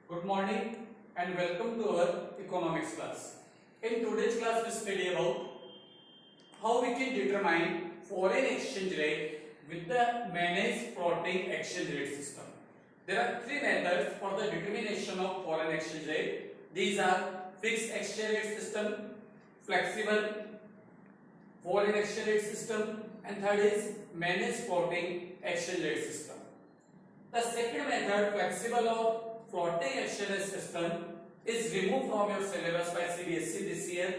Good morning and welcome to our economics class. In today's class we study about how we can determine foreign exchange rate with the managed floating exchange rate system. There are three methods for the determination of foreign exchange rate. These are fixed exchange rate system, flexible foreign exchange rate system, and third is managed floating exchange rate system. The second method, flexible or floating exchange rate system, is removed from your syllabus by CBSE this year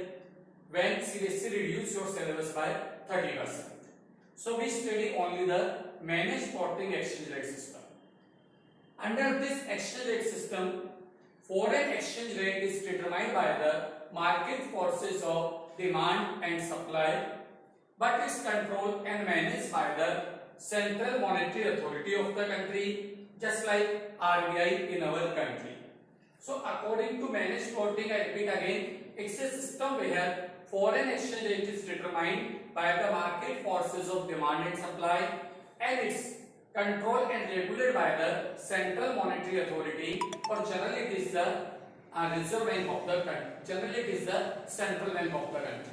when CBSE reduced your syllabus by 30%. So we study only the managed floating exchange rate system. Under this exchange rate system, foreign exchange rate is determined by the market forces of demand and supply, but is controlled and managed by the Central Monetary Authority of the country, just like RBI in our country. So according to managed floating, I repeat again, it's a system where foreign exchange rate is determined by the market forces of demand and supply, and it's controlled and regulated by the Central Monetary Authority, or generally it is the Reserve Bank of the country. Generally it is the Central Bank of the country.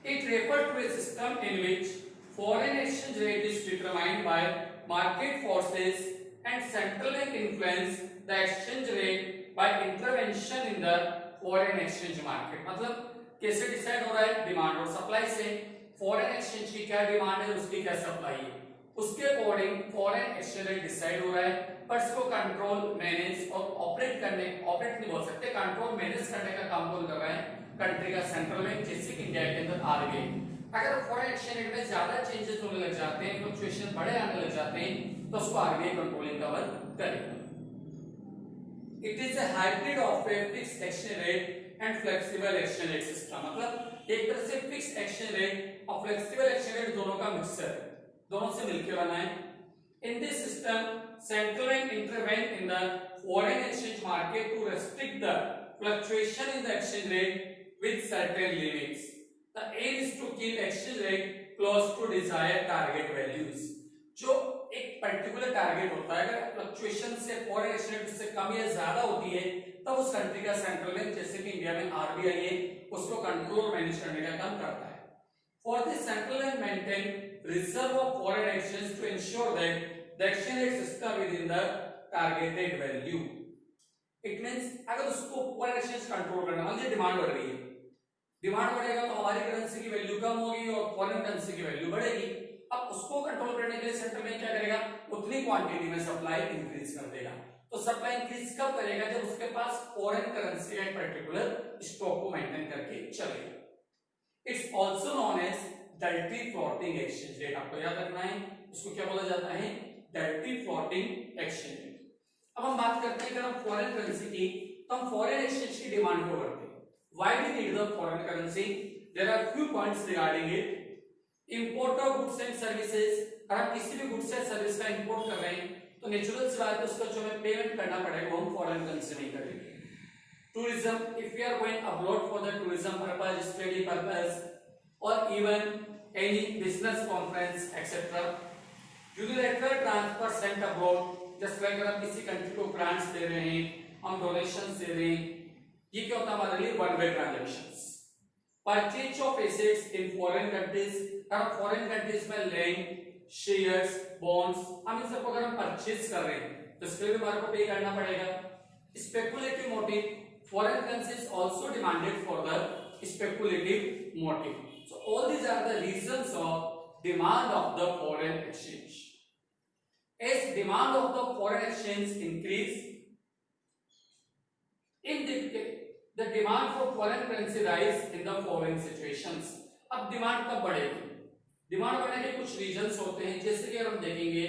It refers to a system in which foreign exchange rate is determined by market forces and central bank influence the exchange rate by intervention in the foreign exchange market. मतलब कैसे decide हो रहा है? Demand और supply से. Foreign exchange की क्या demand है, उसकी क्या सप्लाई है, उसके according foreign exchange rate decide हो रहा है. पर इसको कंट्रोल, मैनेज और ऑपरेट नहीं बोल सकते, कंट्रोल मैनेज करने का काम कौन कर रहा है? कंट्री का सेंट्रल बैंक, जैसे कि इंडिया के अंदर आरबीआई. अगर फॉरेन एक्सचेंज रेट में ज्यादा चेंजेस होने लग जाते हैं, फ्लक्चुएशन बड़े आने लग जाते हैं, तो उसको आरबीआई कंट्रोलिंग कवर करेगा. It is a hybrid of a fixed exchange rate and flexible exchange rate system. मतलब एक तरह से फिक्स्ड एक्सचेंज रेट और फ्लेक्सिबल एक्सचेंज रेट दोनों का मिक्सचर है, दोनों से मिलकर बना है. In this system central bank intervene in the foreign exchange market to restrict the fluctuation in the exchange rate with certain limits. The aim is to keep exchange rate close to desired target values. जो एक particular target होता है, अगर fluctuation से foreign exchange rate से कम या ज्यादा होती है, तब उस कंट्री का सेंट्रल बैंक, जैसे कि इंडिया में आरबीआई है, उसको कंट्रोल और मैनेज करने का काम करता है. For this, central bank maintain reserve of foreign exchange to ensure that the exchange rate system is in the targeted value. It means अगर उसको फॉरेन एक्सचेंज कंट्रोल करना, मान लीजिए डिमांड बढ़ रही है, डिमांड बढ़ेगा तो हमारी करेंसी की वैल्यू कम होगी और फॉरेन करेंसी की वैल्यू बढ़ेगी. अब उसको कंट्रोल करने के लिए सेंट्रल बैंक क्या करेगा? उतनी क्वांटिटी में सप्लाई इंक्रीज कर देगा. तो सप्लाई इंक्रीज कब करेगा? जब उसके पास फॉरेन करेंसी का एक पर्टिकुलर स्टॉक को मेंटेन करके चलेगा. It's also known as dirty floating exchange rate. आपको याद रखना है, उसको क्या बोला जाता है? Dirty floating exchange rate. अब हम बात करते हैं, अगर हम फॉरेन करेंसी की, तो हम फॉरेन एक्सचेंज की डिमांड क्यों करते हैं? Why we need the foreign currency? There are few points regarding it. Import of goods and services. अगर हम किसी भी गुड्स या सर्विस का इंपोर्ट कर रहे हैं, तो नेचुरल सी बात है, उसका जो हमें पेमेंट करना पड़ेगा वो हम फॉरेन करेंसी में करेंगे. Tourism, if we are going abroad for the tourism purpose, study purpose, or even any business conference, etc. Unilateral transfer sent abroad, just like अगर हम किसी कंट्री को ग्रांट्स दे रहे हैं, हम डोनेशंस दे रहे हैं, ये क्या होता है हमारे लिए? One way transactions. Purchase of assets in foreign countries. अगर फॉरेन कंट्रीज में लैंड, शेयर्स, बॉन्ड्स, हम इन सबको अगर हम परचेज कर रहे हैं, तो इसके लिए हमारे को पे करना पड़ेगा. Speculative motive. Foreign currency is also demanded for the speculative motive. So all these are the reasons of demand of the foreign exchange. As demand of the foreign exchange increase, in the demand for foreign currency rise in the following situations. अब demand कब बढ़ेगी? Demand बढ़ने के कुछ reasons होते हैं, जैसे कि हम देखेंगे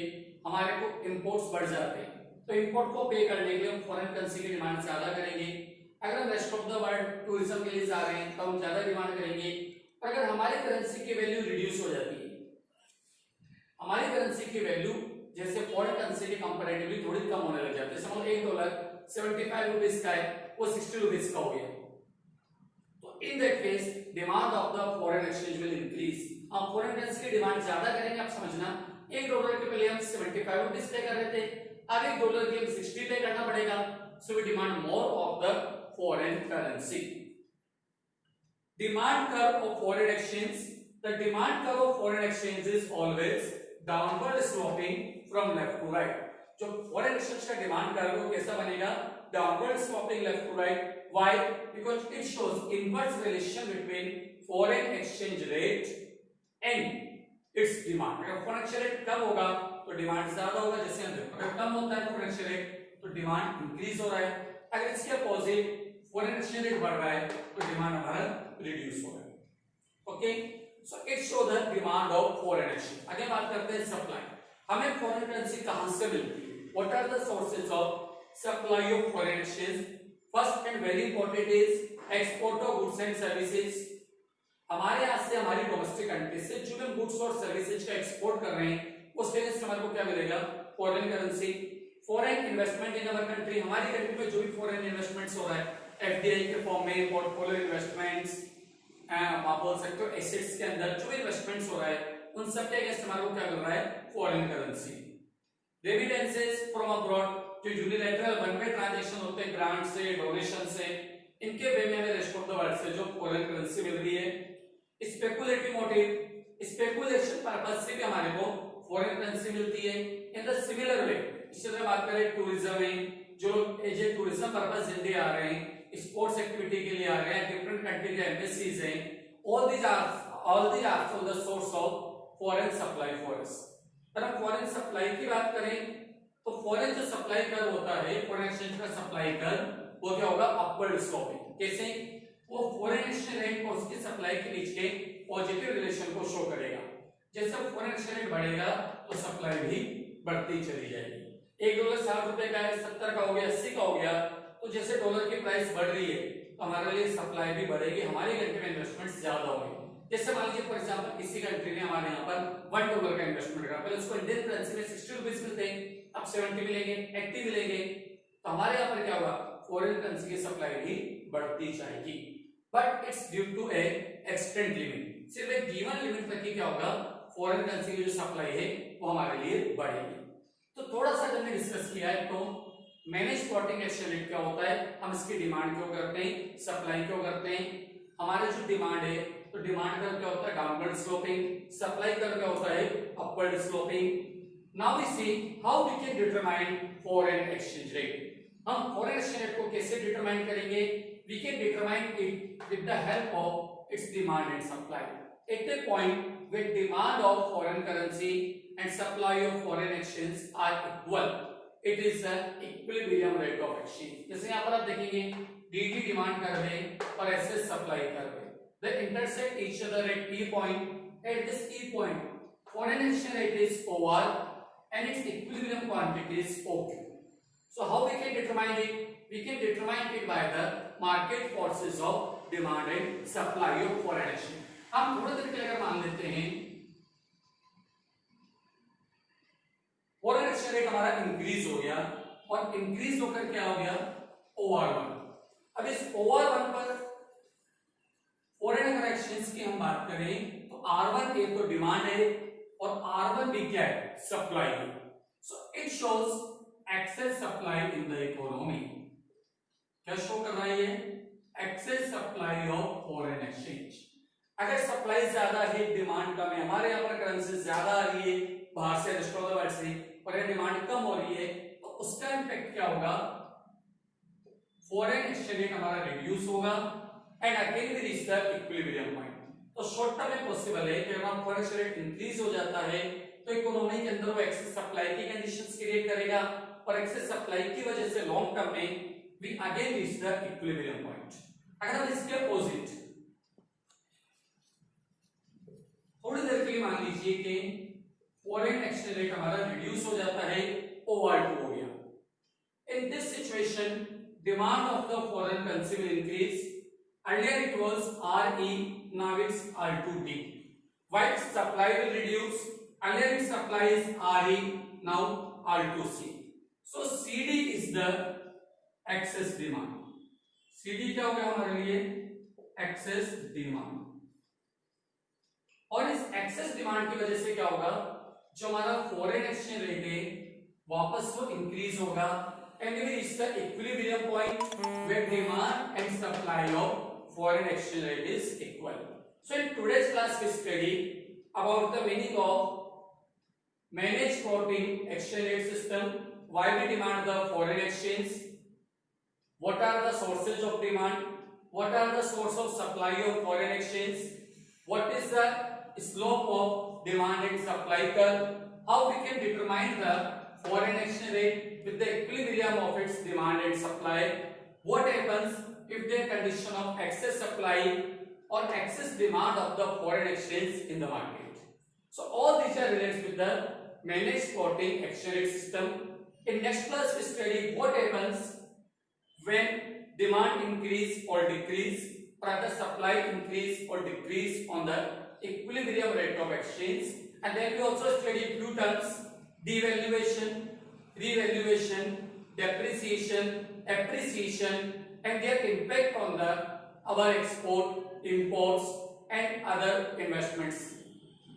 हमारे को इंपोर्ट्स बढ़ जाते हैं, तो इंपोर्ट को पे करने के लिए हम फॉरेन करेंसी की डिमांड ज्यादा करेंगे. अगर हम rest of the world tourism के लिए जा रहे हैं, तो हम ज्यादा डिमांड करेंगे. अगर हमारी करेंसी की वैल्यू रिड्यूस हो जाती है, हमारी करेंसी की वैल्यू जैसे फॉरेन करेंसी के कंपैरेटिवली थोड़ी कम होने लग जाती है, समझ $1 75 रुपीस का है, वो 60 रुपीस का हो गया, तो in that case demand of the foreign exchange will increase. हम फॉरेन करेंसी की डिमांड ज्यादा करेंगे. आप समझना, $1 के पहले हम 75 रुपीस पे कर रहे थे, अब $1 के लिए $60 पे करना पड़ेगा, so we demand more of the foreign currency. Demand curve of foreign exchange. The demand curve of foreign exchange is always downward sloping from left to right. जो foreign exchange का demand curve वो कैसा बनेगा? Downward sloping left to right. Why? Because it shows inverse relation between foreign exchange rate and its demand. अगर foreign exchange rate कम होगा तो demand ज्यादा होगा, जैसे हम देखो अगर कम होता है foreign exchange rate तो demand increase हो रहा है, अगर इसके अपोजिट foreign exchange rate बढ़ रहा है तो demand हमारा reduce हो रहा है. Okay, so it show the demand of foreign exchange. आगे बात करते हैं सप्लाई. हमें foreign currency कहां से मिलती है? What are the sources of supply of foreign exchange? First and very important is export of goods and services. हमारे यहाँ से हमारी डोमेस्टिक कंट्री से जो भी गुड्स और सर्विसेज का एक्सपोर्ट कर रहे हैं उसके लिए हमारे को क्या मिलेगा? Foreign currency. Foreign investment in our country, हमारी कंट्री में जो भी फॉरेन इन्वेस्टमेंट्स हो रहा है एफडीआई के फॉर्म में, पोर्टफोलियो इन्वेस्टमेंट्स, आप बोल सकते हो एसेट्स के अंदर जो इन्वेस्टमेंट्स हो रहा है उन सब के अगेंस्ट हमारे को क्या मिल रहा है? Foreign currency. Remittances from abroad, जो यूनिलैटरल वन वे ट्रांजैक्शन होते हैं ग्रांट से, डोनेशन से, इनके वे में हमें रेस्ट ऑफ द वर्ल्ड से जो फॉरेन करेंसी मिल रही है. स्पेकुलेटिव मोटिव, स्पेकुलेशन पर्पस से भी हमारे को फॉरेन करेंसी मिलती है. इन द सिमिलर वे इसी तरह बात करें टूरिज्म में, जो as a tourism purpose India आ रहे हैं, स्पोर्ट्स एक्टिविटी के लिए आ रहे हैं, डिफरेंट कंट्री के एम्बेसीज हैं, all these are from the source of foreign supply for us. पर हम फॉरेन सप्लाई की बात करें तो फॉरेन जो सप्लाई कर होता है, फॉरेन एक्सचेंज का सप्लाई कर, वो क्या होगा? Upward sloping. कैसे? वो फॉरेन एक्सचेंज रेट और उसकी सप्लाई के बीच के पॉजिटिव रिलेशन को शो करेगा. जैसे फॉरेन एक्सचेंज रेट बढ़ेगा तो सप्लाई भी बढ़ती चली जाएगी. $1 ₹60 का है, 70 का हो गया, 80 का हो गया, तो जैसे डॉलर की प्राइस बढ़ रही है तो हमारे लिए सप्लाई भी बढ़ेगी, हमारी कंट्री में इन्वेस्टमेंट ज्यादा होगी. जैसे मान लीजिए फॉर एग्जांपल किसी कंट्री ने हमारे यहाँ पर $1 का इन्वेस्टमेंट करा, पहले उसको इंडियन करेंसी में 60 रुपीस मिलते हैं, अब 70 मिलेंगे, 80 मिलेंगे, तो हमारे यहाँ पर क्या होगा? फॉरेन करेंसी की सप्लाई भी बढ़ती जाएगी. But it's due to a extend limit. सिर्फ एक गिवन लिमिट तक ही क्या होगा? फॉरेन करेंसी की जो सप्लाई है वो हमारे लिए बढ़ेगी. तो थोड़ा सा हमने डिस्कस किया है तो मैनेज फ्लोटिंग एक्सचेंज रेट क्या होता है, हम इसकी डिमांड क्यों करते हैं, सप्लाई क्यों करते हैं. हमारे जो डिमांड है तो डिमांड कर्व क्या होता है? Downward sloping. सप्लाई कर्व क्या होता है? Upward sloping. Now we see how we can determine foreign exchange rate. हम फॉरेन एक्सचेंज रेट को कैसे डिटरमाइन करेंगे? We can determine it with the help of its demand and supply. At the point where demand of foreign currency and supply of foreign exchange are equal, it is the equilibrium rate of exchange. जैसे यहाँ पर आप देखेंगे dt demand curve है और SS supply curve है, they intersect each other at E point. At this E point foreign exchange rate is OR and its equilibrium quantity is OQ. So how we can determine it? We can determine it by the market forces of demand and supply of foreign exchange. हम थोड़ा देर के लिए अगर मान लेते हैं foreign exchange rate हमारा increase हो गया और इंक्रीज होकर क्या हो गया? OR1. अब इस OR1 पर फॉरेन अगर एक्सचेंज की हम बात करें तो R1 एक तो डिमांड है और R1 भी क्या है? सप्लाई है. So it shows excess supply in the economy. क्या शो कर रहा है ये? Excess supply of foreign exchange. अगर सप्लाई ज्यादा है, डिमांड कम है, हमारे यहाँ पर करेंसी ज्यादा आ रही है बाहर से, रेस्ट ऑफ द वर्ल्ड से, और ये डिमांड कम हो रही है, तो उसका इम्पैक्ट क्या होगा? फॉरेन एक्सचेंज रेट हमारा रिड्यूस होगा and again we reach the equilibrium point. तो शॉर्ट टर्म में पॉसिबल है कि अगर फॉरेन एक्सचेंज रेट इंक्रीज हो जाता है तो इकोनॉमी के अंदर वो एक्सेस सप्लाई की कंडीशंस क्रिएट करेगा और एक्सेस सप्लाई की वजह से लॉन्ग टर्म में we again reach the equilibrium point. अगर हम इसके अपोजिट थोड़ी देर के लिए मान लीजिए कि फॉरेन एक्सचेंज रेट हमारा रिड्यूस हो जाता है, OR2 हो गया. In this situation, demand of the foreign currency will increase. Earlier it was RE, now it's R2D. While supply will reduce, earlier its supply is RE, now R2C. So CD is the excess demand. CD क्या हो गया हमारे लिए? Excess demand. और इस excess demand की वजह से क्या होगा? जो हमारा फॉरेन एक्सचेंज रेट है वापस वो इंक्रीज होगा and we reach the equilibrium point where demand and supply of foreign exchange rate is equal. So in today's class we study about the meaning of managed floating exchange rate system, why we demand the foreign exchange, what are the sources of demand, what are the source of supply of foreign exchange, what is the slope of demand and supply curve, how we can determine the foreign exchange rate with the equilibrium of its demand and supply, what happens if the condition of excess supply or excess demand of the foreign exchange in the market. So all these are related with the managed floating exchange rate system. In next class we study what happens when demand increase or decrease, or the supply increase or decrease on the equilibrium rate of exchange. And then we also study few terms: devaluation, revaluation, depreciation, appreciation, and their impact on our export, imports, and other investments.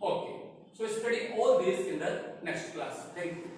Okay, so we study all these in the next class. Thank you.